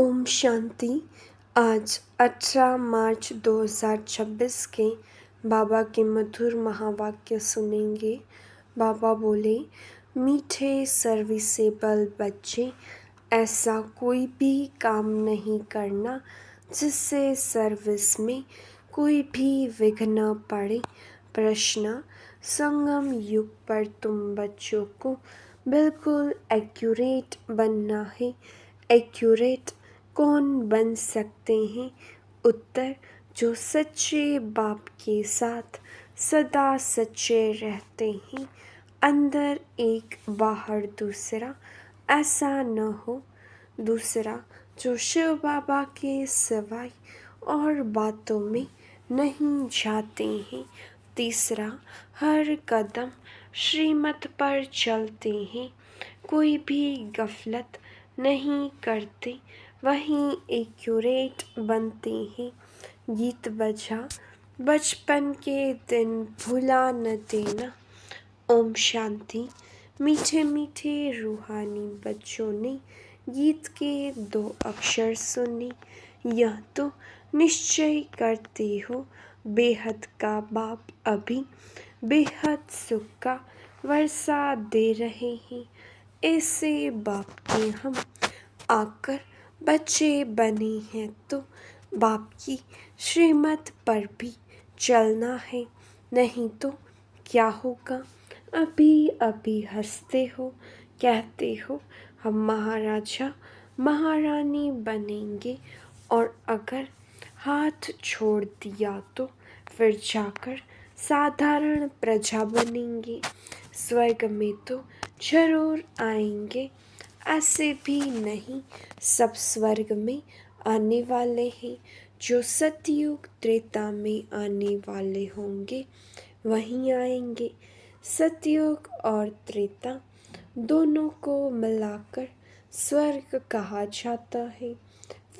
ओम शांति। आज 18 मार्च 2026 के बाबा के मधुर महावाक्य सुनेंगे। बाबा बोले, मीठे सर्विसेबल बच्चे, ऐसा कोई भी काम नहीं करना जिससे सर्विस में कोई भी विघ्न पड़े। प्रश्न, संगम युग पर तुम बच्चों को बिल्कुल एक्यूरेट बनना है। एक्यूरेट कौन बन सकते हैं? उत्तर, जो सच्चे बाप के साथ सदा सच्चे रहते हैं, अंदर एक बाहर दूसरा, ऐसा न हो। दूसरा, जो शिव बाबा के सिवाय और बातों में नहीं जाते हैं। तीसरा, हर कदम श्रीमत पर चलते हैं, कोई भी गफलत नहीं करते, वहीं एक्यूरेट बनते हैं। गीत बजा, बचपन के दिन भुला न देना। ओम शांति। मीठे मीठे रूहानी बच्चों ने गीत के 2 अक्षर सुने। यह तो निश्चय करते हो, बेहद का बाप अभी बेहद सुख का वर्षा दे रहे हैं। ऐसे बाप के हम आकर बच्चे बने हैं, तो बाप की श्रीमत पर भी चलना है, नहीं तो क्या होगा। अभी अभी हंसते हो, कहते हो हम महाराजा महारानी बनेंगे, और अगर हाथ छोड़ दिया तो फिर जाकर साधारण प्रजा बनेंगे। स्वर्ग में तो जरूर आएंगे, ऐसे भी नहीं सब स्वर्ग में आने वाले हैं। जो सतयुग त्रेता में आने वाले होंगे वहीं आएंगे। सतयुग और त्रेता दोनों को मिलाकर स्वर्ग कहा जाता है।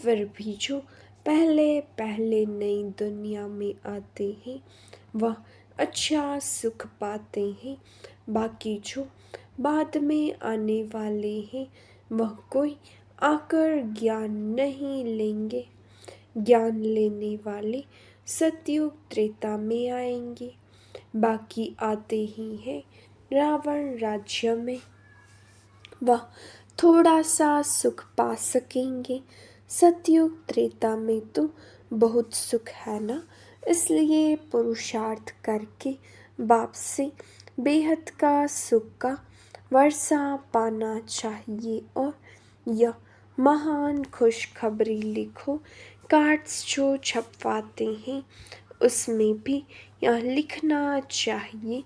फिर भी जो पहले पहले नई दुनिया में आते हैं वह अच्छा सुख पाते हैं। बाकी जो बाद में आने वाले हैं वह कोई आकर ज्ञान नहीं लेंगे। ज्ञान लेने वाले सतयुग त्रेता में आएंगे, बाकी आते ही हैं रावण राज्य में। वह थोड़ा सा सुख पा सकेंगे। सतयुग त्रेता में तो बहुत सुख है ना, इसलिए पुरुषार्थ करके बाप से बेहद का सुख का वर्षा पाना चाहिए। और यह महान खुशखबरी लिखो। कार्ड्स जो छपवाते हैं उसमें भी यह लिखना चाहिए,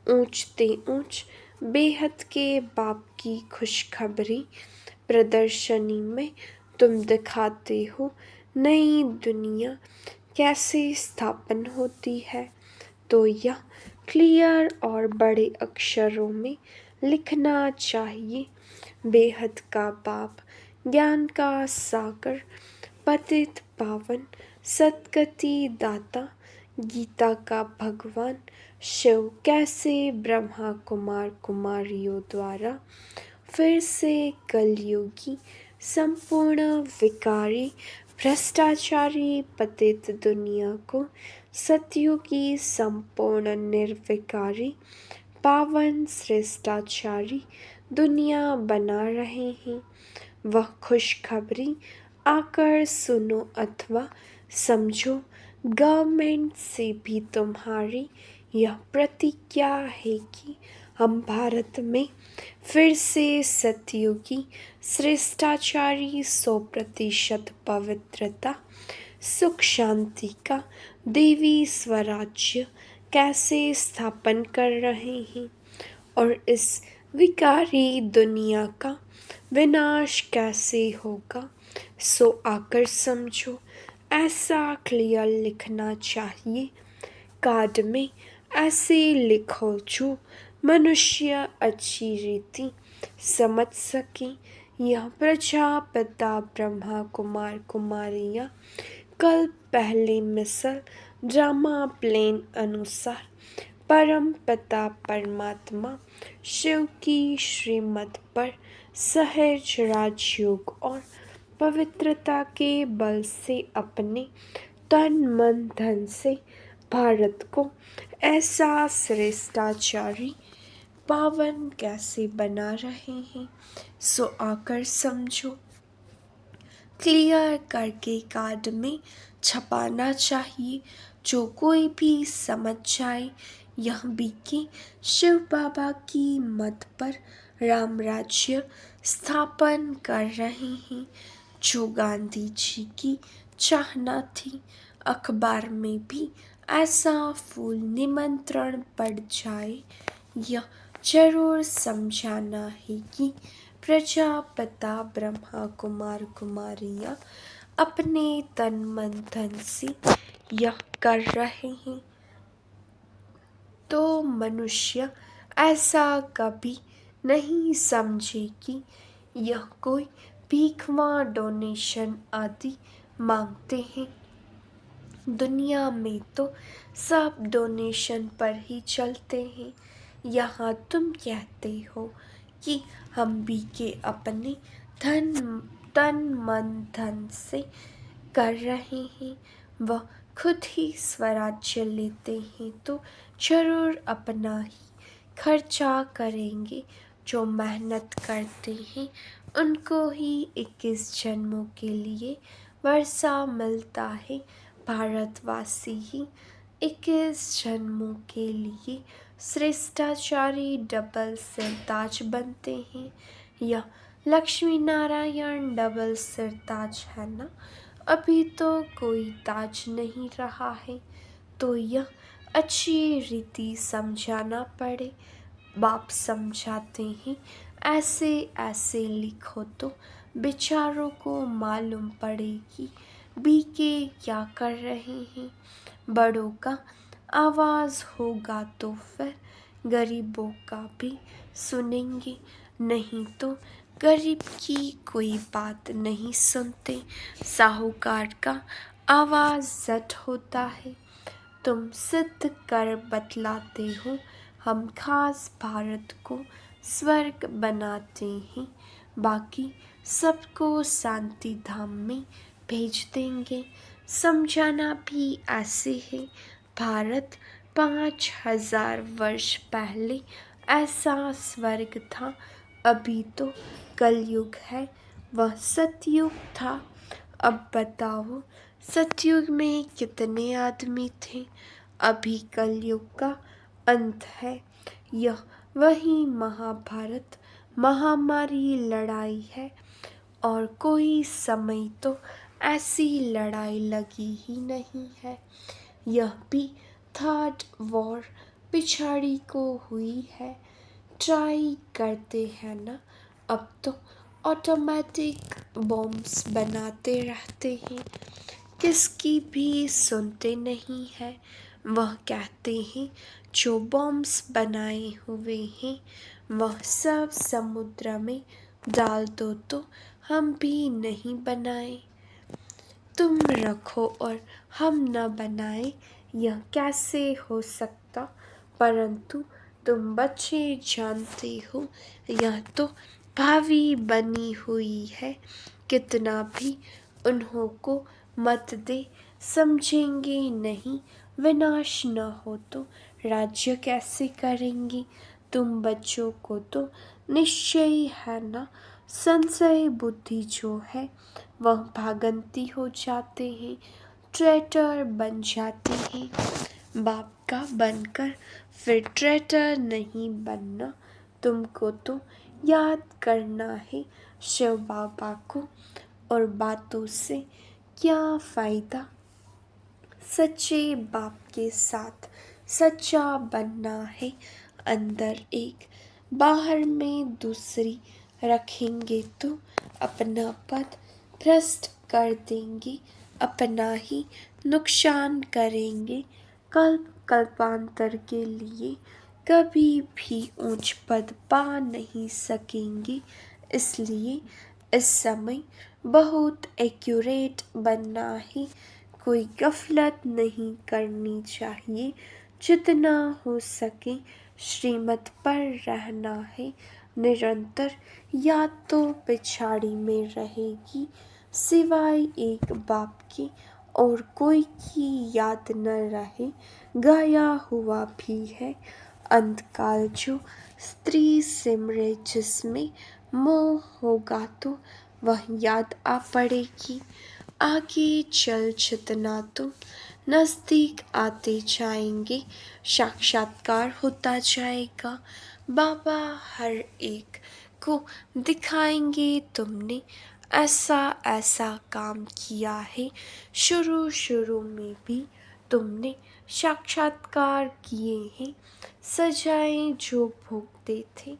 ऊंचते ऊंच बेहद के बाप की खुशखबरी। प्रदर्शनी में तुम दिखाते हो नई दुनिया कैसे स्थापन होती है, तो यह क्लियर और बड़े अक्षरों में लिखना चाहिए। बेहद का बाप, ज्ञान का सागर, पतित पावन, सद्गति दाता, गीता का भगवान शिव कैसे ब्रह्मा कुमार कुमारियों द्वारा फिर से कलयुगी संपूर्ण विकारी भ्रष्टाचारी पतित दुनिया को सतयुगी संपूर्ण निर्विकारी पावन श्रेष्ठाचारी दुनिया बना रहे हैं। वह खुशखबरी आकर सुनो अथवा समझो। गवर्नमेंट से भी तुम्हारी यह प्रतिज्ञा है कि हम भारत में फिर से सतयुगी श्रेष्ठाचारी 100% पवित्रता सुख शांति का देवी स्वराज्य कैसे स्थापन कर रहे हैं, और इस विकारी दुनिया का विनाश कैसे होगा, सो आकर समझो। ऐसा क्लियर लिखना चाहिए। कार्ड में ऐसे लिखो जो मनुष्य अच्छी रीति समझ सके। यह प्रजापिता ब्रह्मा कुमार कुमारियाँ कल पहले मिसल ड्रामा प्लेन अनुसार परम पिता परमात्मा शिव की श्रीमत पर सहज राजयोग और पवित्रता के बल से अपने तन मन धन से भारत को ऐसा श्रेष्ठाचारी पावन कैसे बना रहे हैं, सो आकर समझो। क्लियर करके कार्ड में छपाना चाहिए, जो कोई भी समझ जाए यह भी कि शिव बाबा की मत पर राम राज्य स्थापन कर रहे हैं, जो गांधी जी की चाहना थी। अखबार में भी ऐसा फूल निमंत्रण पड़ जाए, यह जरूर समझाना है कि प्रजापिता ब्रह्मा कुमार कुमारियाँ अपने तन मन धन से यह कर रहे हैं। तो मनुष्य ऐसा कभी नहीं समझे कि यह कोई भीखवा डोनेशन आदि मांगते हैं। दुनिया में तो सब डोनेशन पर ही चलते हैं। यहाँ तुम कहते हो कि हम भी के अपने तन मन धन से कर रहे हैं, वह खुद ही स्वराज्य लेते हैं तो जरूर अपना ही खर्चा करेंगे। जो मेहनत करते हैं उनको ही 21 जन्मों के लिए वर्षा मिलता है। भारतवासी ही 21 जन्मों के लिए श्रेष्ठाचारी डबल सिरताज बनते हैं। यह लक्ष्मी नारायण डबल सिरताज है ना, अभी तो कोई ताज नहीं रहा है, तो यह अच्छी रीति समझाना पड़े। बाप समझाते हैं ऐसे ऐसे लिखो तो बेचारों को मालूम पड़ेगी बीके क्या कर रहे हैं। बड़ों का आवाज़ होगा तो फिर गरीबों का भी सुनेंगे, नहीं तो गरीब की कोई बात नहीं सुनते। साहूकार का आवाज़ जट होता है। तुम सिद्ध कर बतलाते हो, हम खास भारत को स्वर्ग बनाते हैं, बाकी सबको शांति धाम में भेज देंगे। समझाना भी ऐसे है, भारत 5000 वर्ष पहले ऐसा स्वर्ग था। अभी तो कलयुग है, वह सतयुग था। अब बताओ सतयुग में कितने आदमी थे, अभी कलयुग का अंत है। यह वही महाभारत महामारी लड़ाई है, और कोई समय तो ऐसी लड़ाई लगी ही नहीं है। यह भी थर्ड वॉर पिछाड़ी को हुई है। ट्राई करते हैं ना, अब तो ऑटोमेटिक बॉम्ब्स बनाते रहते हैं, किसकी भी सुनते नहीं है। वह कहते हैं जो बॉम्ब्स बनाए हुए हैं वह सब समुद्र में डाल दो तो हम भी नहीं बनाए। तुम रखो और हम न बनाए, यह कैसे हो सकता। परंतु तुम बच्चे जानते हो यह तो भावी बनी हुई है, कितना भी उन्हों को मत दे समझेंगे नहीं। विनाश न हो तो राज्य कैसे करेंगे। तुम बच्चों को तो निश्चय है ना, संशय बुद्धि जो है वह भागंती हो जाते हैं, ट्रेटर बन जाते हैं। बाप का बनकर फिर ट्रेटर नहीं बनना। तुमको तो याद करना है शिव बाबा को, और बातों से क्या फ़ायदा। सच्चे बाप के साथ सच्चा बनना है। अंदर एक बाहर में दूसरी रखेंगे तो अपना पद भ्रष्ट कर देंगे, अपना ही नुकसान करेंगे। कल्प कल्पांतर के लिए कभी भी ऊंच पद पा नहीं सकेंगे। इसलिए इस समय बहुत एक्यूरेट बनना है, कोई गफलत नहीं करनी चाहिए। जितना हो सके श्रीमत पर रहना है निरंतर, या तो पिछाड़ी में रहेगी सिवाय एक बाप के और कोई की याद न रहे, गया हुआ भी है अंतकाल जो स्त्री सिमरे जिसमें मोह होगा तो वह याद आ पड़ेगी। आगे चल जितना तुम नज़दीक आते जाएंगे, साक्षात्कार होता जाएगा। बाबा हर एक को दिखाएंगे तुमने ऐसा ऐसा काम किया है, शुरू शुरू में भी तुमने साक्षात्कार किए हैं। सजाएं जो भोगते थे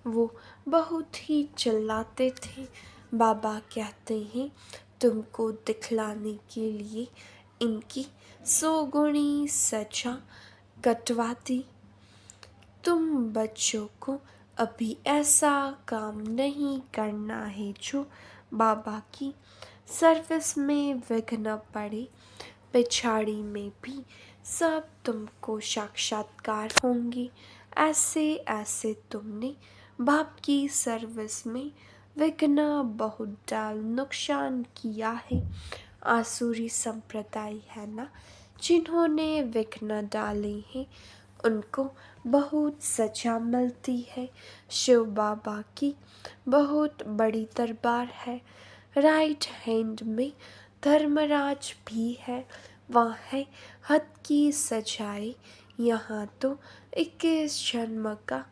वो बहुत ही चिल्लाते थे। बाबा कहते हैं तुमको दिखलाने के लिए इनकी 100 गुणी सजा कटवा दी। तुम बच्चों को अभी ऐसा काम नहीं करना है जो बाबा की सर्विस में विघ्न पड़े। पिछाड़ी में भी सब तुमको साक्षात्कार होंगे। ऐसे ऐसे तुमने बाप की सर्विस में विघ्न बहुत डाल नुकसान किया है। आसुरी संप्रदाय है ना, जिन्होंने विघ्न डाले हैं उनको बहुत सजा मिलती है। शिव बाबा की बहुत बड़ी दरबार है। राइट हैंड में धर्मराज भी है। वहाँ है हद की सजाए। यहाँ तो 21 जन्म का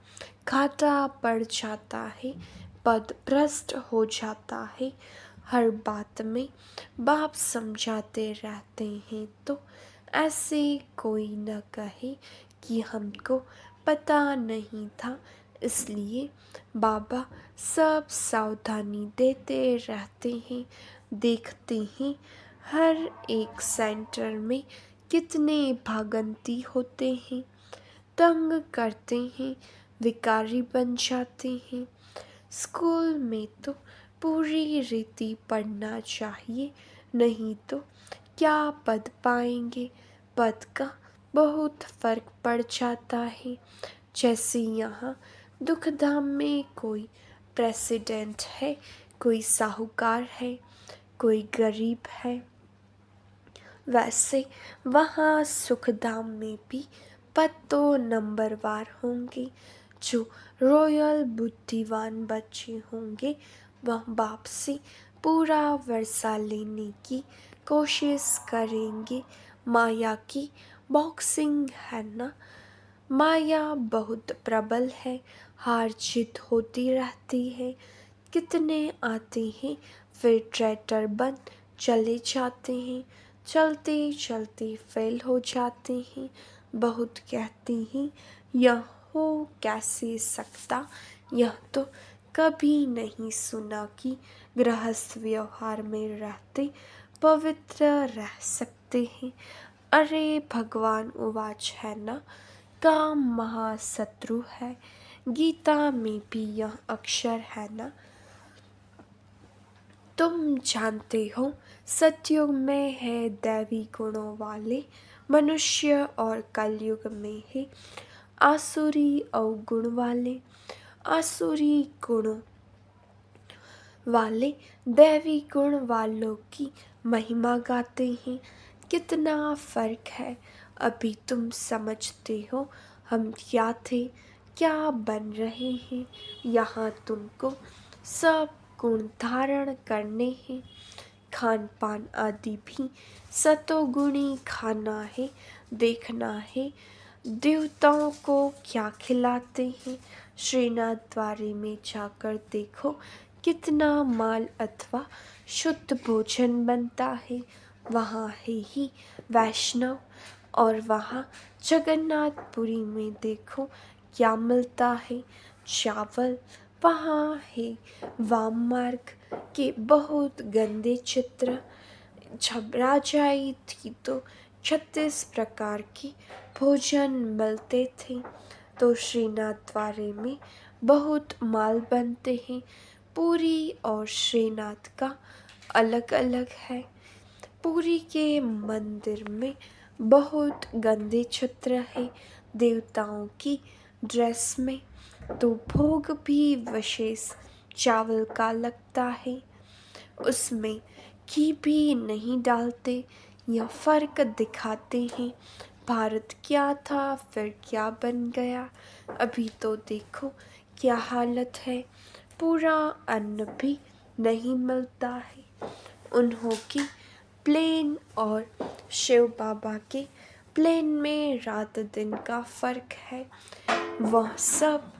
घाटा पड़ जाता है, पद भ्रष्ट हो जाता है। हर बात में बाप समझाते रहते हैं तो ऐसे कोई न कहे कि हमको पता नहीं था। इसलिए बाबा सब सावधानी देते रहते हैं। देखते हैं हर एक सेंटर में कितने भागंती होते हैं, तंग करते हैं, विकारी बन जाते हैं। स्कूल में तो पूरी रीति पढ़ना चाहिए, नहीं तो क्या पद पाएंगे। पद का बहुत फर्क पड़ जाता है। जैसे यहाँ दुखधाम में कोई प्रेसिडेंट है, कोई साहूकार है, कोई गरीब है, वैसे वहाँ सुखधाम में भी पद तो नंबरवार होंगे। जो रॉयल बुद्धिवान बच्चे होंगे वह बाप से पूरा वर्षा लेने की कोशिश करेंगे। माया की बॉक्सिंग है ना, माया बहुत प्रबल है, हार जीत होती रहती है। कितने आते हैं फिर ट्रैटर बन चले जाते हैं, चलते चलते फेल हो जाते हैं। बहुत कहते हैं यह हो कैसे सकता। यह तो कभी नहीं सुना कि गृहस्थ व्यवहार में रहते पवित्र रह सकते हैं। अरे भगवान उवाच है ना, काम महाशत्रु है। गीता में भी यह अक्षर है ना। तुम जानते हो सतयुग में है दैवी गुणों वाले मनुष्य और कलयुग में है आसुरी अवगुण वाले। आसुरी गुणों वाले दैवी गुण वालों की महिमा गाते हैं। कितना फर्क है, अभी तुम समझते हो हम क्या थे, क्या बन रहे हैं। यहाँ तुमको सब गुण धारण करने हैं। खान पान आदि भी सतोगुणी खाना है। देखना है देवताओं को क्या खिलाते हैं। श्रीनाथ द्वारे में जाकर देखो कितना माल अथवा शुद्ध भोजन बनता है। वहाँ है ही वैष्णव। और वहाँ जगन्नाथपुरी में देखो क्या मिलता है, चावल। वहाँ है वाम मार्ग के बहुत गंदे चित्र। जब राजाई थी तो 36 प्रकार के भोजन मिलते थे। तो श्रीनाथ द्वारे में बहुत माल बनते हैं। पुरी और श्रीनाथ का अलग अलग है। पुरी के मंदिर में बहुत गंदे चित्र है देवताओं की ड्रेस में। तो भोग भी विशेष चावल का लगता है। उसमें की भी नहीं डालते, यह फ़र्क दिखाते हैं। भारत क्या था फिर क्या बन गया, अभी तो देखो क्या हालत है। पूरा अन्न भी नहीं मिलता है। उन्हों की प्लेन और शिव बाबा के प्लेन में रात दिन का फ़र्क है। वह सब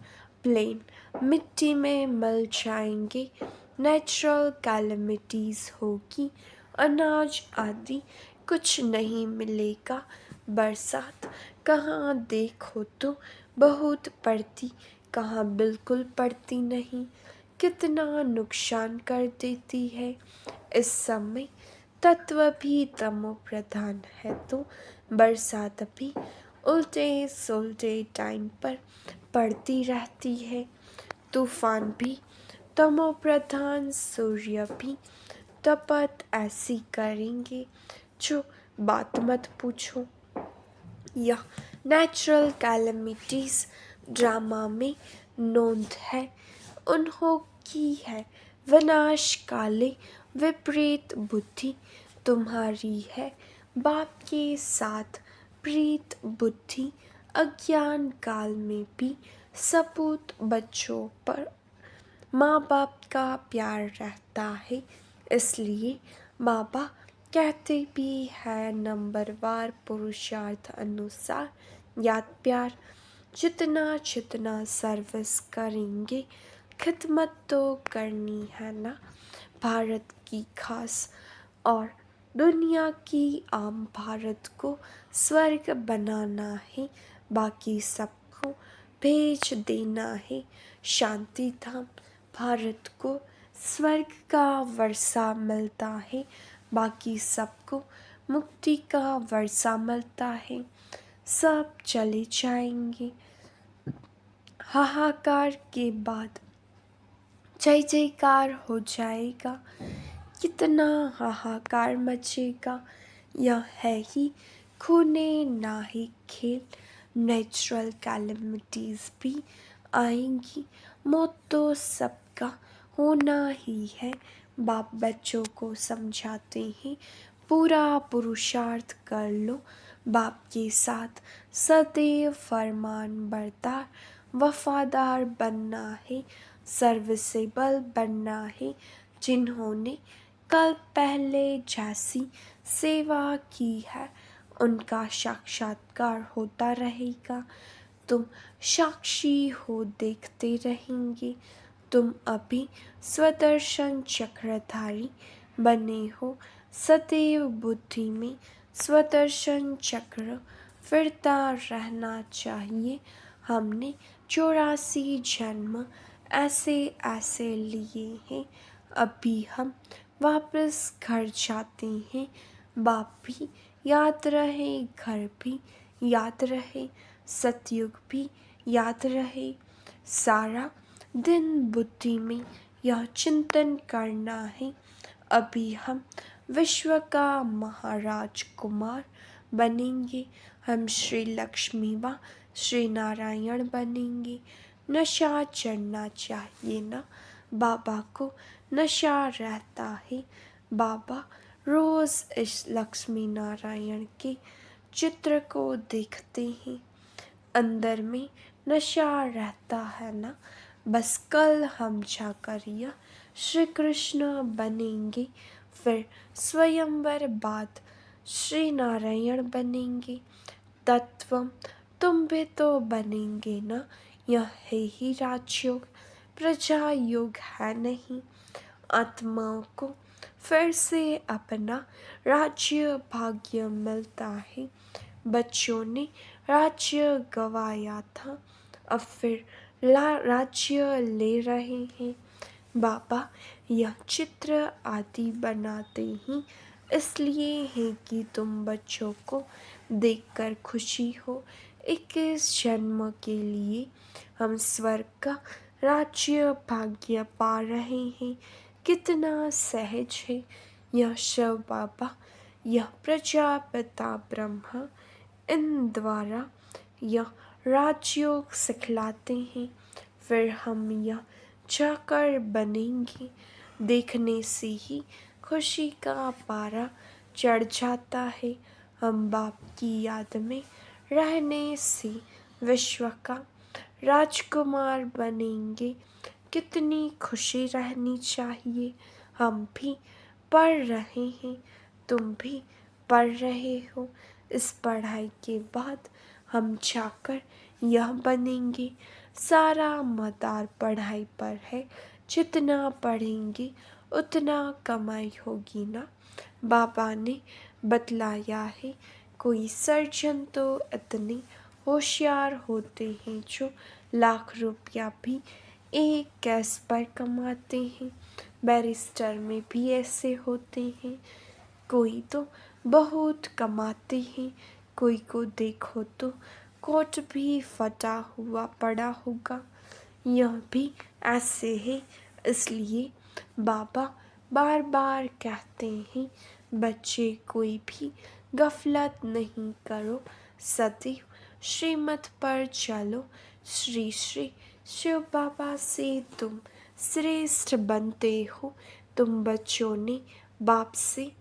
प्लेन मिट्टी में मिल जाएंगे। नेचुरल कैलमिटीज़ होगी, अनाज आदि कुछ नहीं मिलेगा। बरसात कहाँ देखो तो बहुत पड़ती, कहाँ बिल्कुल पड़ती नहीं। कितना नुकसान कर देती है। इस समय तत्व भी तमो प्रधान है तो बरसात भी उल्टे सुलटे टाइम पर पड़ती रहती है। तूफान भी तमो प्रधान, सूर्य भी तपत ऐसी करेंगे जो बात मत पूछो। यह नेचुरल कैलमिटीज ड्रामा में नोंद है। उन्हों की है विनाश काले विपरीत बुद्धि, तुम्हारी है बाप के साथ प्रीत बुद्धि। अज्ञान काल में भी सपूत बच्चों पर माँ बाप का प्यार रहता है। इसलिए बाबा कहते भी है नंबरवार पुरुषार्थ अनुसार याद प्यार। जितना जितना सर्विस करेंगे खिदमत तो करनी है ना। भारत की खास और दुनिया की आम, भारत को स्वर्ग बनाना है, बाकी सबको भेज देना है शांति धाम। भारत को स्वर्ग का वर्षा मिलता है, बाकी सबको मुक्ति का वर्षा मिलता है। सब चले जाएंगे। हाहाकार के बाद जय जयकार हो जाएगा। कितना हाहाकार मचेगा। यह है ही खूने ना ही खेल। नेचुरल कैलमिटीज़ भी आएंगी, मौत तो सबका होना ही है। बाप बच्चों को समझाते हैं पूरा पुरुषार्थ कर लो, बाप के साथ सदैव फरमान बरदार वफादार बनना है, सर्विसेबल बनना है। जिन्होंने कल पहले जैसी सेवा की है उनका साक्षात्कार होता रहेगा। तुम साक्षी हो, देखते रहेंगे। तुम अभी स्वदर्शन चक्रधारी बने हो, सदैव बुद्धि में स्वदर्शन चक्र फिरता रहना चाहिए। हमने 84 जन्म ऐसे ऐसे लिए हैं, अभी हम वापस घर जाते हैं। बाप भी याद रहे, घर भी याद रहे, सतयुग भी याद रहे। सारा दिन बुद्धि में यह चिंतन करना है, अभी हम विश्व का महाराज कुमार बनेंगे। हम श्री लक्ष्मी व श्री नारायण बनेंगे। नशा चढ़ना चाहिए ना, बाबा को नशा रहता है। बाबा रोज़ इस लक्ष्मी नारायण के चित्र को देखते हैं, अंदर में नशा रहता है ना। बस कल हम जाकर यह श्री कृष्ण बनेंगे, फिर स्वयंवर बाद श्री नारायण बनेंगे। तत्व तुम भी तो बनेंगे ना। यह है ही राजयोग, प्रजा योग है नहीं। आत्माओं को फिर से अपना राज्य भाग्य मिलता है। बच्चों ने राज्य गवाया था, अब फिर राज्य ले रहे हैं। बाबा यह चित्र आदि बनाते ही इसलिए है कि तुम बच्चों को देखकर खुशी हो। 21 जन्म के लिए हम स्वर्ग का राज्य भाग्य पा रहे हैं। कितना सहज है यह शिव बाबा, यह प्रजापिता ब्रह्मा इन द्वारा यह राजयोग सिखलाते हैं। फिर हम यह जाकर बनेंगे। देखने से ही खुशी का पारा चढ़ जाता है। हम बाप की याद में रहने से विश्व का राजकुमार बनेंगे। कितनी खुशी रहनी चाहिए। हम भी पढ़ रहे हैं, तुम भी पढ़ रहे हो। इस पढ़ाई के बाद हम जाकर यह बनेंगे। सारा मदार पढ़ाई पर है। जितना पढ़ेंगे उतना कमाई होगी ना। बाबा ने बतलाया है, कोई सर्जन तो इतने होशियार होते हैं जो लाख रुपया भी एक केस पर कमाते हैं। बैरिस्टर में भी ऐसे होते हैं। कोई तो बहुत कमाते हैं, कोई को देखो तो कोट भी फटा हुआ पड़ा होगा। यह भी ऐसे है। इसलिए बाबा बार बार कहते हैं, बच्चे कोई भी गफलत नहीं करो, सदैव श्रीमत पर चलो। श्री श्री शिव बाबा से तुम श्रेष्ठ बनते हो। तुम बच्चों ने बाप से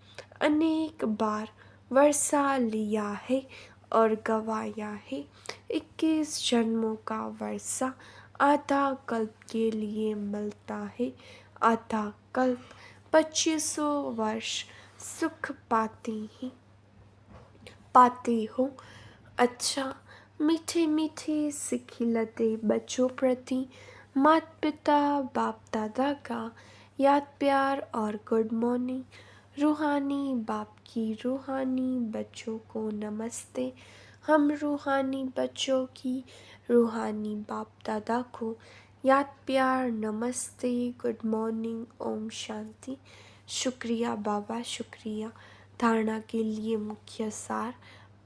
अनेक बार वर्षा लिया है और गवाया है। 21 जन्मों का वर्षा आधा कल्प के लिए मिलता है। आधा कल्प 2500 वर्ष सुख पाते हो। अच्छा, मीठे मीठे से खिलते बच्चों प्रति माता पिता बाप दादा का याद प्यार और गुड मॉर्निंग। रूहानी बाप की रूहानी बच्चों को नमस्ते। हम रूहानी बच्चों की रूहानी बाप दादा को याद प्यार नमस्ते, गुड मॉर्निंग, ओम शांति। शुक्रिया बाबा, शुक्रिया। धारणा के लिए मुख्य सार।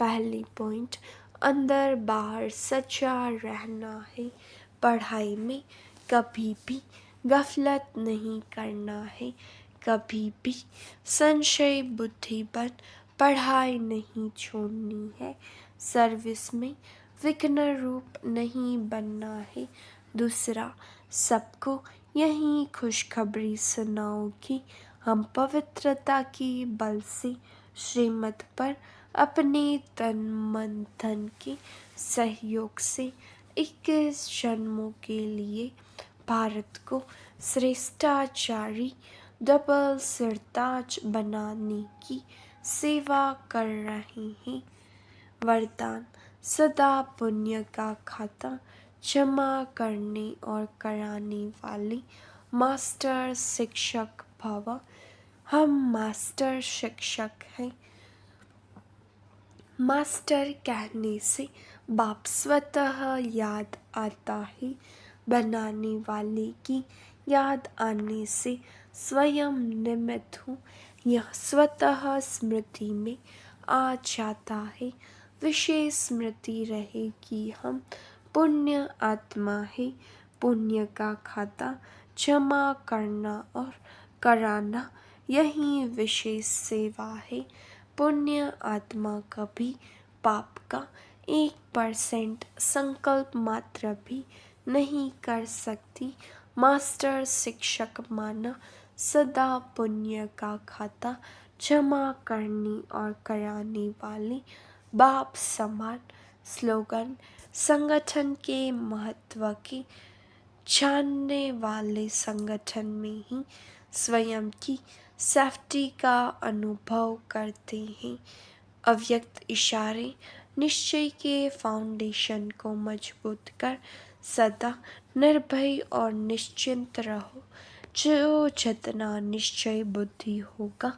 पहली पॉइंट, अंदर बाहर सच्चा रहना है। पढ़ाई में कभी भी गफलत नहीं करना है। कभी भी संशय बुद्धि बन पढ़ाई नहीं छोड़नी है। सर्विस में विघ्न रूप नहीं बनना है। दूसरा, सबको यही खुशखबरी सुनाओ कि हम पवित्रता की बल से श्रीमत पर अपने तन मन धन के सहयोग से 21 जन्मों के लिए भारत को श्रेष्ठाचारी डबल सिरताज बनाने की सेवा कर रहे हैं। वरदान, सदा पुण्य का खाता जमा करने और कराने वाले मास्टर शिक्षक भव। हम मास्टर शिक्षक हैं। मास्टर कहने से बाप स्वतः याद आता है। बनाने वाले की याद आने से स्वयं निमित्त हूँ। यह स्वतः स्मृति में आ जाता है। विशेष स्मृति रहे कि हम पुण्य आत्मा है। पुण्य का खाता जमा करना और कराना यही विशेष सेवा है। पुण्य आत्मा कभी पाप का 1% संकल्प मात्र भी नहीं कर सकती। मास्टर शिक्षक माना सदा पुण्य का खाता जमा करने और कराने वाले बाप समान। स्लोगन, संगठन के महत्व के जानने वाले संगठन में ही स्वयं की सेफ्टी का अनुभव करते हैं। अव्यक्त इशारे, निश्चय के फाउंडेशन को मजबूत कर सदा निर्भय और निश्चिंत रहो। जो जितना निश्चय बुद्धि होगा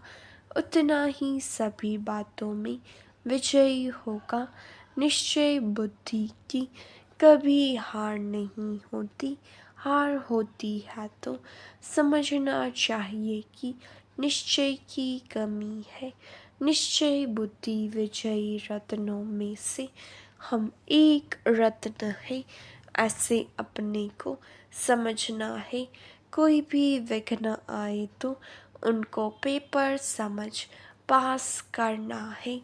उतना ही सभी बातों में विजयी होगा। निश्चय बुद्धि की कभी हार नहीं होती। हार होती है तो समझना चाहिए कि निश्चय की कमी है। निश्चय बुद्धि विजयी रत्नों में से हम एक रत्न है। ऐसे अपने को समझना है। कोई भी विघ्न आए तो उनको पेपर समझ पास करना है।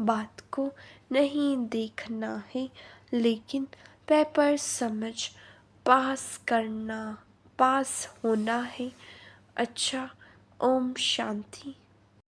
बात को नहीं देखना है, लेकिन पेपर समझ पास होना है। अच्छा, ओम शांति।